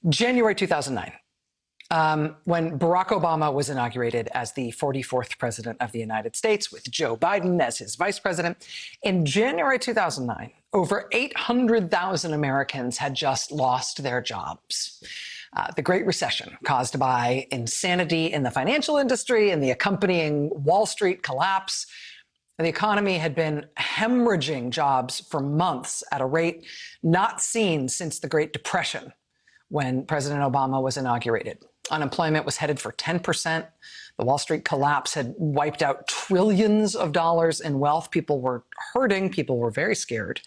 January 2009, when Barack Obama was inaugurated as the 44th president of the United States with Joe Biden as his vice president. In January 2009, over 800,000 Americans had just lost their jobs. The Great Recession, caused by insanity in the financial industry and the accompanying Wall Street collapse. The economy had been hemorrhaging jobs for months at a rate not seen since the Great Depression, when President Obama was inaugurated. Unemployment was headed for 10%. The Wall Street collapse had wiped out trillions of dollars in wealth. People were hurting. People were very scared.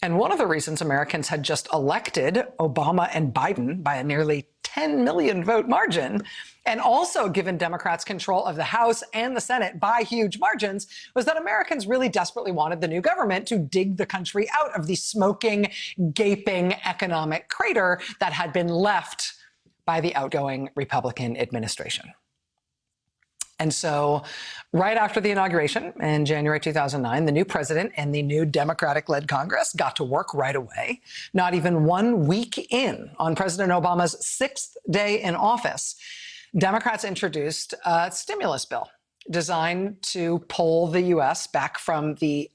And one of the reasons Americans had just elected Obama and Biden by a nearly 10 million vote margin, and also given Democrats control of the House and the Senate by huge margins, was that Americans really desperately wanted the new government to dig the country out of the smoking, gaping economic crater that had been left by the outgoing Republican administration. And so right after the inauguration in January 2009, the new president and the new Democratic-led Congress got to work right away. Not even 1 week in on President Obama's 6th day in office, Democrats introduced a stimulus bill designed to pull the U.S. back from the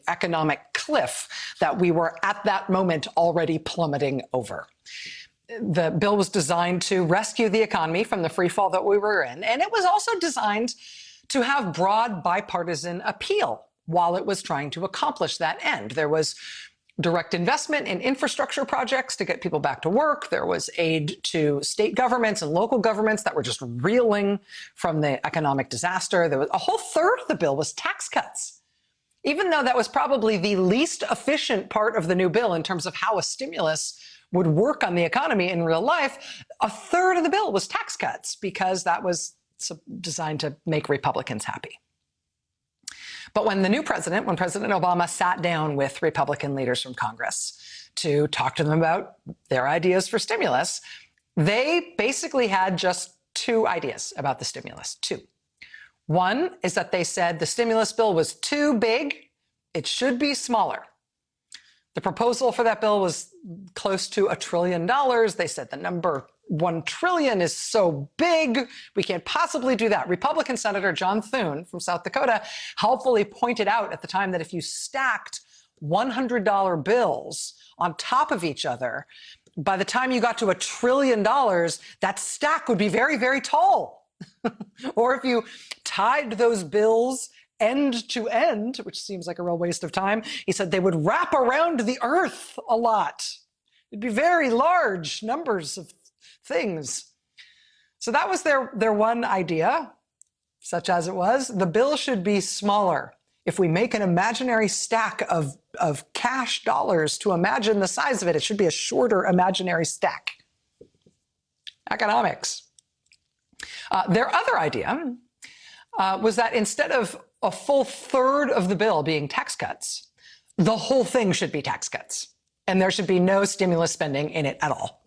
economic cliff that we were at that moment already plummeting over. The bill was designed to rescue the economy from the free fall that we were in, and it was also designed to have broad bipartisan appeal while it was trying to accomplish that end. There was direct investment in infrastructure projects to get people back to work. There was aid to state governments and local governments that were just reeling from the economic disaster. There was a whole third of the bill was tax cuts. Even though that was probably the least efficient part of the new bill in terms of how a stimulus would work on the economy in real life, a third of the bill was tax cuts because that was designed to make Republicans happy. But when President Obama sat down with Republican leaders from Congress to talk to them about their ideas for stimulus, they basically had just two ideas about the stimulus, two. One is that they said the stimulus bill was too big, it should be smaller. The proposal for that bill was close to $1 trillion. They said the number 1 trillion is so big, we can't possibly do that. Republican Senator John Thune from South Dakota helpfully pointed out at the time that if you stacked $100 bills on top of each other, by the time you got to $1 trillion, that stack would be very, very tall. Or if you tied those bills end to end, which seems like a real waste of time, he said they would wrap around the earth a lot. It'd be very large numbers of things. So that was their one idea, such as it was. The bill should be smaller. If we make an imaginary stack of cash dollars to imagine the size of it, it should be a shorter imaginary stack. Economics. Their other idea was that instead of a full third of the bill being tax cuts, the whole thing should be tax cuts, and there should be no stimulus spending in it at all.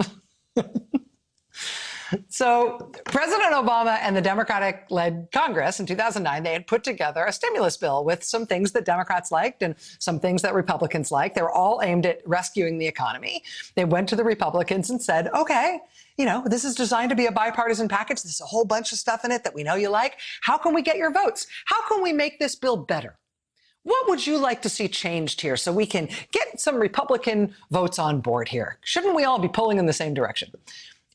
So President Obama and the Democratic-led Congress in 2009, they had put together a stimulus bill with some things that Democrats liked and some things that Republicans liked. They were all aimed at rescuing the economy. They went to the Republicans and said, okay, you know, this is designed to be a bipartisan package. There's a whole bunch of stuff in it that we know you like. How can we get your votes? How can we make this bill better? What would you like to see changed here so we can get some Republican votes on board here? Shouldn't we all be pulling in the same direction?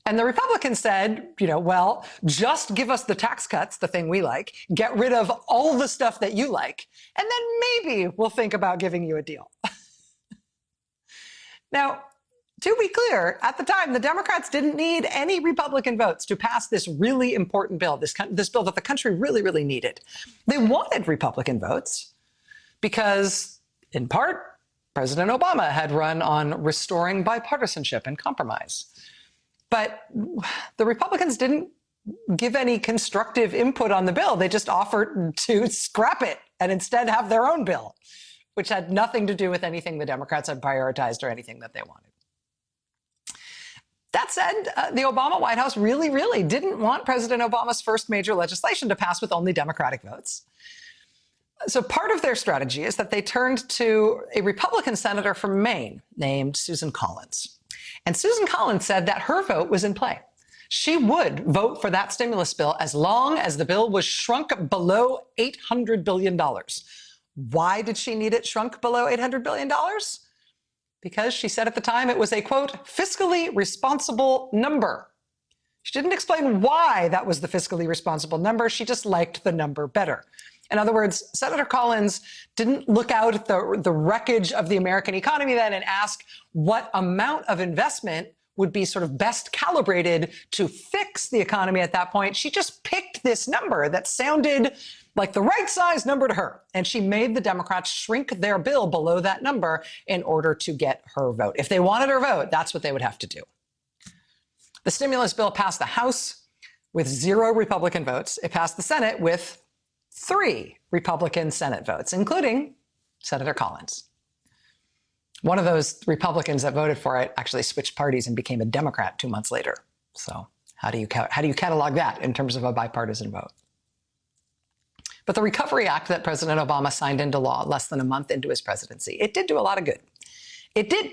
And the Republicans said, you know, well, just give us the tax cuts, the thing we like, get rid of all the stuff that you like, and then maybe we'll think about giving you a deal. Now, to be clear, at the time, the Democrats didn't need any Republican votes to pass this really important bill, this bill that the country really, really needed. They wanted Republican votes because, in part, President Obama had run on restoring bipartisanship and compromise. But the Republicans didn't give any constructive input on the bill. They just offered to scrap it and instead have their own bill, which had nothing to do with anything the Democrats had prioritized or anything that they wanted. That said, the Obama White House really, really didn't want President Obama's first major legislation to pass with only Democratic votes. So part of their strategy is that they turned to a Republican senator from Maine named Susan Collins. And Susan Collins said that her vote was in play. She would vote for that stimulus bill as long as the bill was shrunk below $800 billion. Why did she need it shrunk below $800 billion? Because she said at the time it was a, quote, fiscally responsible number. She didn't explain why that was the fiscally responsible number. She just liked the number better. In other words, Senator Collins didn't look out at the wreckage of the American economy then and ask what amount of investment would be sort of best calibrated to fix the economy at that point. She just picked this number that sounded like the right size number to her. And she made the Democrats shrink their bill below that number in order to get her vote. If they wanted her vote, that's what they would have to do. The stimulus bill passed the House with 0 Republican votes. It passed the Senate with 3 Republican Senate votes, including Senator Collins. One of those Republicans that voted for it actually switched parties and became a Democrat 2 months later. So how do you catalog that in terms of a bipartisan vote? But the Recovery Act that President Obama signed into law less than a month into his presidency, it did do a lot of good. It did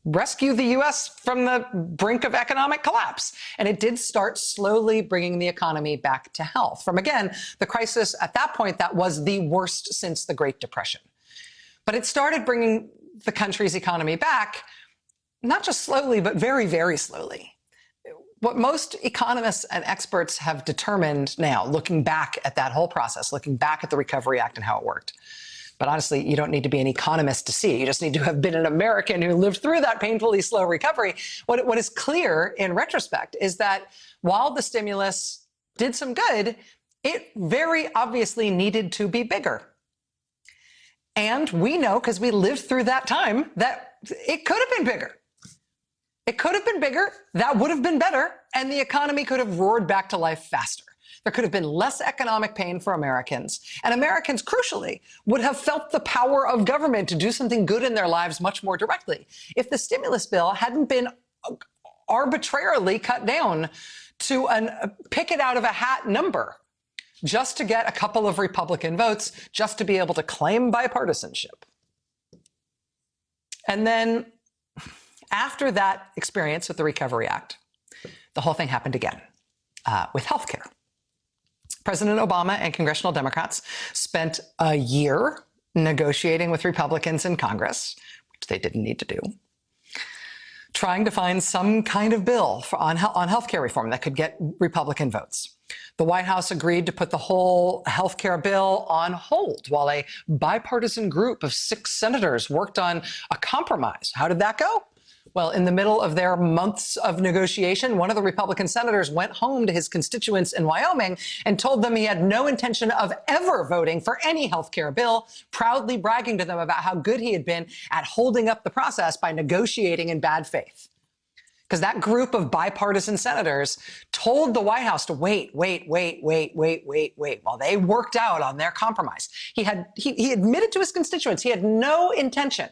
rescue the U.S. from the brink of economic collapse. And it did start slowly bringing the economy back to health from, again, the crisis at that point that was the worst since the Great Depression. But it started bringing the country's economy back, not just slowly, but very, very slowly. What most economists and experts have determined now, looking back at that whole process, looking back at the Recovery Act and how it worked, but honestly, you don't need to be an economist to see it. You just need to have been an American who lived through that painfully slow recovery. What is clear in retrospect is that while the stimulus did some good, it very obviously needed to be bigger. And we know, because we lived through that time, that it could have been bigger. It could have been bigger, that would have been better, and the economy could have roared back to life faster. There could have been less economic pain for Americans, and Americans, crucially, would have felt the power of government to do something good in their lives much more directly if the stimulus bill hadn't been arbitrarily cut down to a pick-it-out-of-a-hat number just to get a couple of Republican votes, just to be able to claim bipartisanship. And then after that experience with the Recovery Act, the whole thing happened again with health care. President Obama and congressional Democrats spent a year negotiating with Republicans in Congress, which they didn't need to do, trying to find some kind of bill on health care reform that could get Republican votes. The White House agreed to put the whole health care bill on hold while a bipartisan group of 6 senators worked on a compromise. How did that go? Well, in the middle of their months of negotiation, one of the Republican senators went home to his constituents in Wyoming and told them he had no intention of ever voting for any health care bill, proudly bragging to them about how good he had been at holding up the process by negotiating in bad faith. Because that group of bipartisan senators told the White House to wait while they worked out on their compromise. He admitted to his constituents he had no intention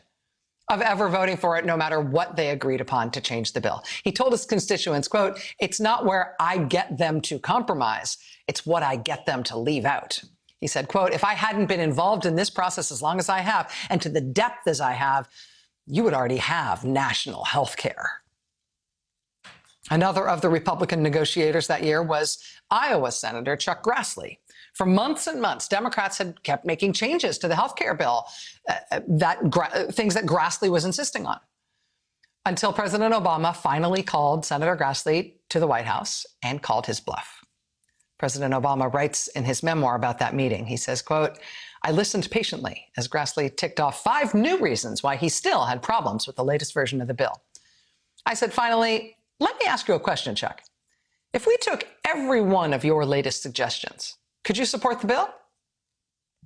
of ever voting for it, no matter what they agreed upon to change the bill. He told his constituents, quote, "It's not where I get them to compromise, it's what I get them to leave out." He said, quote, "If I hadn't been involved in this process as long as I have, and to the depth as I have, you would already have national health care." Another of the Republican negotiators that year was Iowa Senator Chuck Grassley. For months and months, Democrats had kept making changes to the health care bill, things that Grassley was insisting on, until President Obama finally called Senator Grassley to the White House and called his bluff. President Obama writes in his memoir about that meeting. He says, quote, "I listened patiently as Grassley ticked off 5 new reasons why he still had problems with the latest version of the bill. I said, finally, let me ask you a question, Chuck. If we took every one of your latest suggestions, could you support the bill?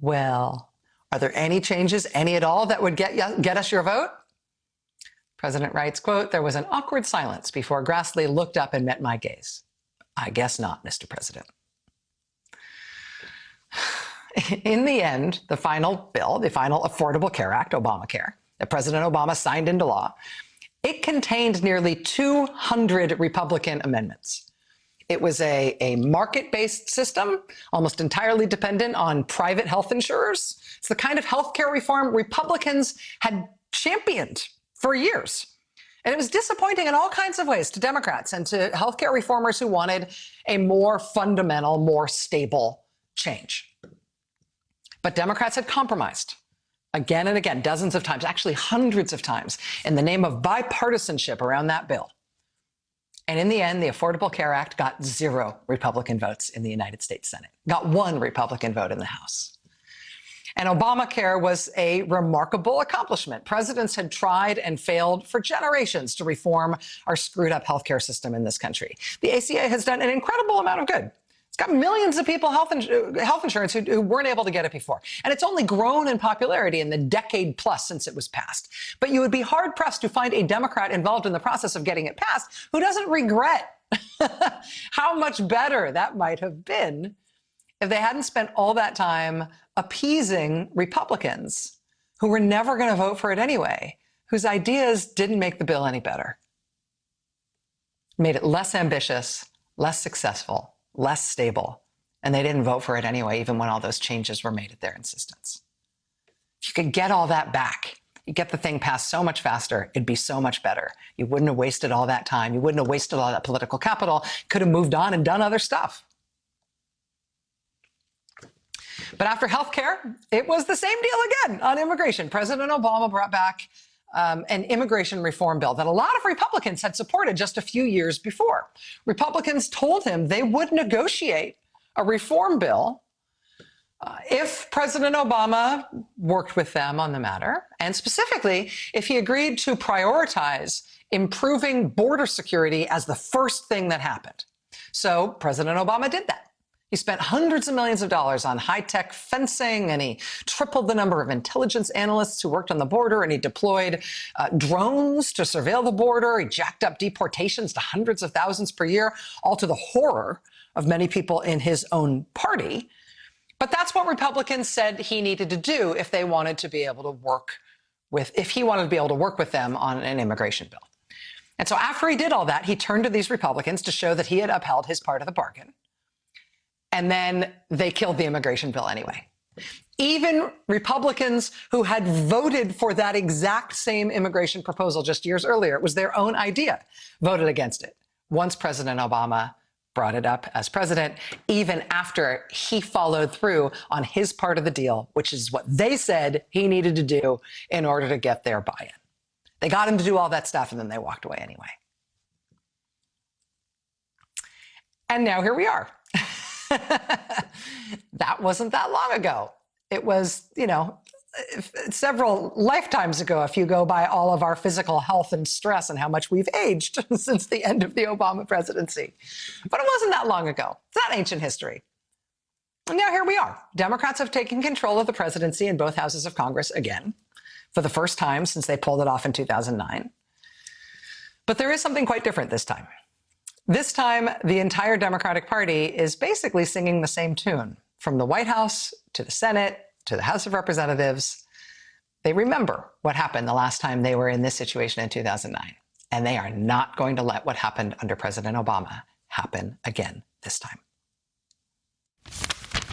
Well, are there any changes, any at all, that would get us your vote?" President writes, quote, "There was an awkward silence before Grassley looked up and met my gaze. I guess not, Mr. President." In the end, the final bill, the final Affordable Care Act, Obamacare, that President Obama signed into law, it contained nearly 200 Republican amendments. It was a market-based system, almost entirely dependent on private health insurers. It's the kind of health care reform Republicans had championed for years. And it was disappointing in all kinds of ways to Democrats and to healthcare reformers who wanted a more fundamental, more stable change. But Democrats had compromised again and again, dozens of times, actually hundreds of times, in the name of bipartisanship around that bill. And in the end, the Affordable Care Act got 0 Republican votes in the United States Senate, got 1 Republican vote in the House. And Obamacare was a remarkable accomplishment. Presidents had tried and failed for generations to reform our screwed up healthcare system in this country. The ACA has done an incredible amount of good. It's got millions of people health insurance who weren't able to get it before. And it's only grown in popularity in the decade plus since it was passed. But you would be hard pressed to find a Democrat involved in the process of getting it passed who doesn't regret how much better that might have been if they hadn't spent all that time appeasing Republicans who were never going to vote for it anyway, whose ideas didn't make the bill any better, made it less ambitious, less successful, less stable, and they didn't vote for it anyway, even when all those changes were made at their insistence. If you could get all that back, you get the thing passed so much faster, it'd be so much better. You wouldn't have wasted all that time. You wouldn't have wasted all that political capital. Could have moved on and done other stuff. But after health care, it was the same deal again on immigration. President Obama brought back an immigration reform bill that a lot of Republicans had supported just a few years before. Republicans told him they would negotiate a reform bill if President Obama worked with them on the matter, and specifically if he agreed to prioritize improving border security as the first thing that happened. So President Obama did that. He spent hundreds of millions of dollars on high-tech fencing, and he tripled the number of intelligence analysts who worked on the border, and he deployed drones to surveil the border. He jacked up deportations to hundreds of thousands per year, all to the horror of many people in his own party. But that's what Republicans said he needed to do if they wanted to be able to work with, if he wanted to be able to work with them on an immigration bill. And so after he did all that, he turned to these Republicans to show that he had upheld his part of the bargain. And then they killed the immigration bill anyway. Even Republicans who had voted for that exact same immigration proposal just years earlier, it was their own idea, voted against it once President Obama brought it up as president, even after he followed through on his part of the deal, which is what they said he needed to do in order to get their buy-in. They got him to do all that stuff, and then they walked away anyway. And now here we are. That wasn't that long ago. It was, several lifetimes ago, if you go by all of our physical health and stress and how much we've aged since the end of the Obama presidency. But it wasn't that long ago. It's not ancient history. And now here we are. Democrats have taken control of the presidency in both houses of Congress again, for the first time since they pulled it off in 2009. But there is something quite different this time. This time, the entire Democratic Party is basically singing the same tune, from the White House to the Senate to the House of Representatives. They remember what happened the last time they were in this situation in 2009, and they are not going to let what happened under President Obama happen again this time.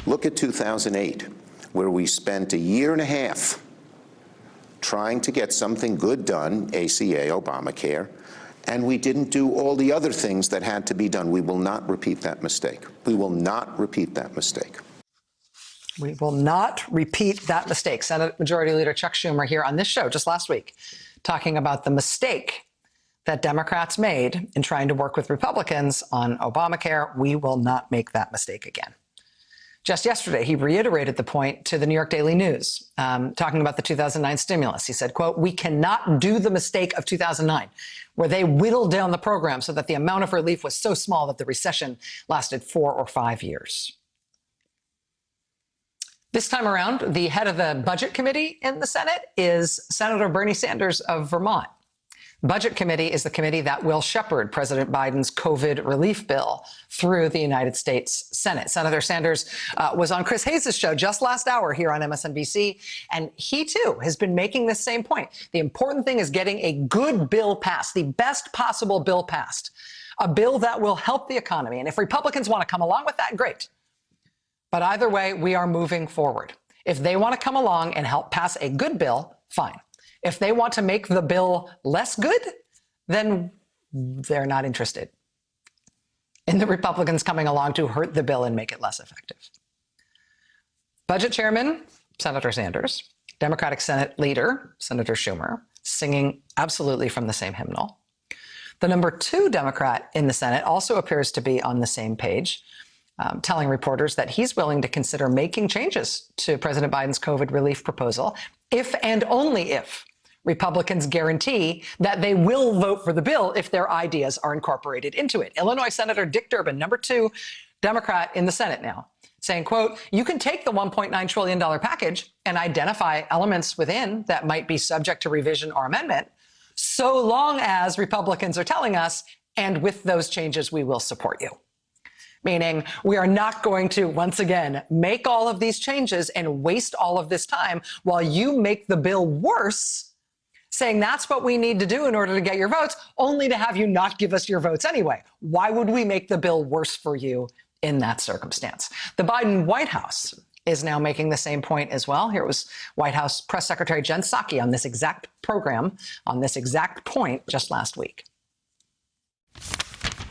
Look at 2008, where we spent a year and a half trying to get something good done, ACA, Obamacare, and we didn't do all the other things that had to be done. We will not repeat that mistake. We will not repeat that mistake. We will not repeat that mistake. Senate Majority Leader Chuck Schumer here on this show just last week, talking about the mistake that Democrats made in trying to work with Republicans on Obamacare. We will not make that mistake again. Just yesterday, he reiterated the point to the New York Daily News, talking about the 2009 stimulus. He said, quote, "We cannot do the mistake of 2009, where they whittled down the program so that the amount of relief was so small that the recession lasted 4 or 5 years." This time around, the head of the Budget Committee in the Senate is Senator Bernie Sanders of Vermont. Budget Committee is the committee that will shepherd President Biden's COVID relief bill through the United States Senate. Senator Sanders was on Chris Hayes' show just last hour here on MSNBC, and he too has been making this same point. The important thing is getting a good bill passed, the best possible bill passed, a bill that will help the economy. And if Republicans want to come along with that, great. But either way, we are moving forward. If they want to come along and help pass a good bill, fine. If they want to make the bill less good, then they're not interested in the Republicans coming along to hurt the bill and make it less effective. Budget Chairman, Senator Sanders, Democratic Senate Leader, Senator Schumer, singing absolutely from the same hymnal. The number 2 Democrat in the Senate also appears to be on the same page, telling reporters that he's willing to consider making changes to President Biden's COVID relief proposal if and only if Republicans guarantee that they will vote for the bill if their ideas are incorporated into it. Illinois Senator Dick Durbin, number 2 Democrat in the Senate now, saying, quote, "You can take the $1.9 trillion package and identify elements within that might be subject to revision or amendment, so long as Republicans are telling us, and with those changes, we will support you." Meaning we are not going to, once again, make all of these changes and waste all of this time while you make the bill worse, saying that's what we need to do in order to get your votes, only to have you not give us your votes anyway. Why would we make the bill worse for you in that circumstance? The Biden White House is now making the same point as well. Here was White House Press Secretary Jen Psaki on this exact program, on this exact point just last week.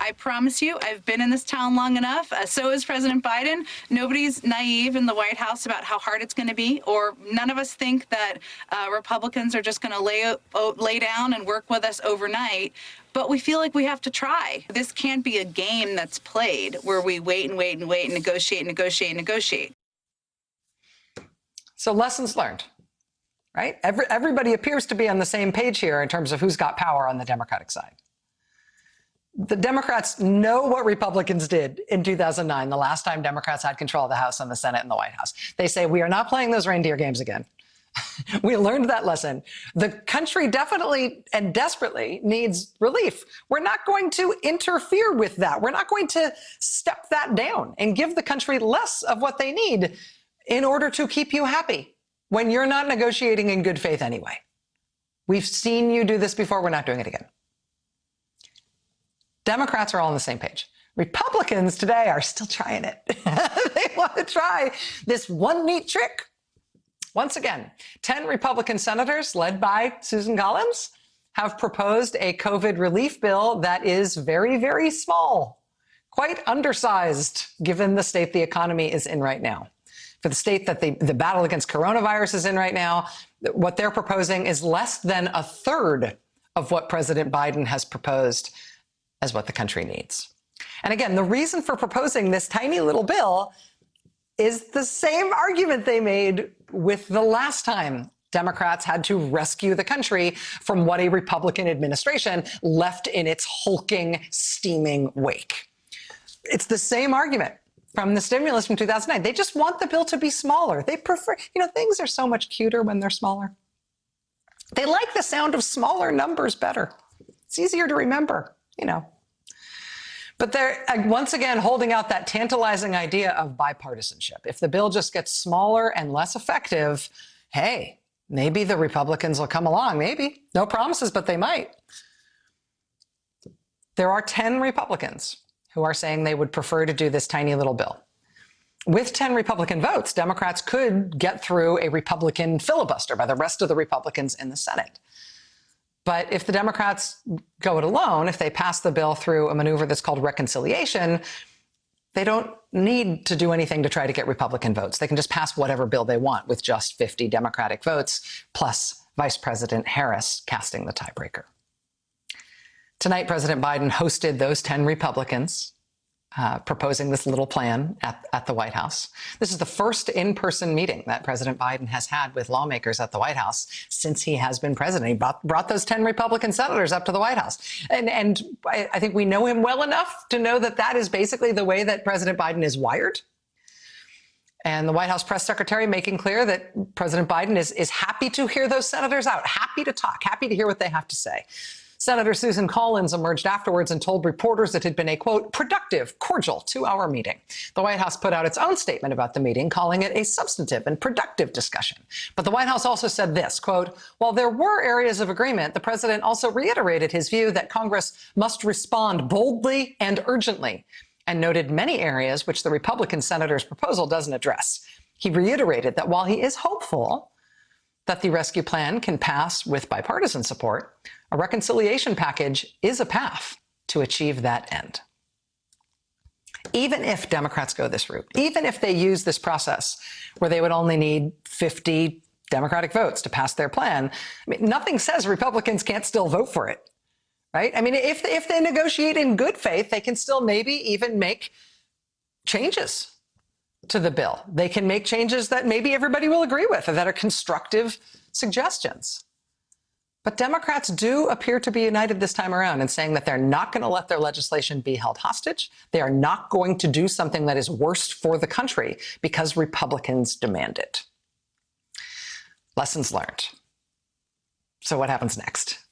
I promise you, I've been in this town long enough. So is President Biden. Nobody's naive in the White House about how hard it's going to be, or none of us think that Republicans are just going to lay down and work with us overnight. But we feel like we have to try. This can't be a game that's played where we wait and wait and wait and negotiate, negotiate, and negotiate. So lessons learned, right? Everybody appears to be on the same page here in terms of who's got power on the Democratic side. The Democrats know what Republicans did in 2009, the last time Democrats had control of the House and the Senate and the White House. They say, we are not playing those reindeer games again. We learned that lesson. The country definitely and desperately needs relief. We're not going to interfere with that. We're not going to step that down and give the country less of what they need in order to keep you happy when you're not negotiating in good faith anyway. We've seen you do this before. We're not doing it again. Democrats are all on the same page. Republicans today are still trying it. They want to try this one neat trick. Once again, 10 Republican senators, led by Susan Collins, have proposed a COVID relief bill that is very, very small, quite undersized, given the state the economy is in right now. For the state that the battle against coronavirus is in right now, what they're proposing is less than a third of what President Biden has proposed as what the country needs. And again, the reason for proposing this tiny little bill is the same argument they made with the last time Democrats had to rescue the country from what a Republican administration left in its hulking, steaming wake. It's the same argument from the stimulus from 2009. They just want the bill to be smaller. They prefer, things are so much cuter when they're smaller. They like the sound of smaller numbers better. It's easier to remember, But they're, once again, holding out that tantalizing idea of bipartisanship. If the bill just gets smaller and less effective, hey, maybe the Republicans will come along. Maybe. No promises, but they might. There are 10 Republicans who are saying they would prefer to do this tiny little bill. With 10 Republican votes, Democrats could get through a Republican filibuster by the rest of the Republicans in the Senate. But if the Democrats go it alone, if they pass the bill through a maneuver that's called reconciliation, they don't need to do anything to try to get Republican votes. They can just pass whatever bill they want with just 50 Democratic votes, plus Vice President Harris casting the tiebreaker. Tonight, President Biden hosted those 10 Republicans proposing this little plan at the White House. This is the first in-person meeting that President Biden has had with lawmakers at the White House since he has been president. He brought those 10 Republican senators up to the White House. And I think we know him well enough to know that that is basically the way that President Biden is wired. And the White House press secretary making clear that President Biden is happy to hear those senators out, happy to talk, happy to hear what they have to say. Senator Susan Collins emerged afterwards and told reporters it had been a, quote, productive, cordial 2-hour meeting. The White House put out its own statement about the meeting, calling it a substantive and productive discussion. But the White House also said this, quote, while there were areas of agreement, the president also reiterated his view that Congress must respond boldly and urgently, and noted many areas which the Republican senator's proposal doesn't address. He reiterated that while he is hopeful that the rescue plan can pass with bipartisan support, a reconciliation package is a path to achieve that end. Even if Democrats go this route, even if they use this process where they would only need 50 Democratic votes to pass their plan, I mean, nothing says Republicans can't still vote for it, right? I mean, if they negotiate in good faith, they can still maybe even make changes to the bill. They can make changes that maybe everybody will agree with or that are constructive suggestions. But Democrats do appear to be united this time around in saying that they're not going to let their legislation be held hostage. They are not going to do something that is worse for the country because Republicans demand it. Lessons learned. So what happens next?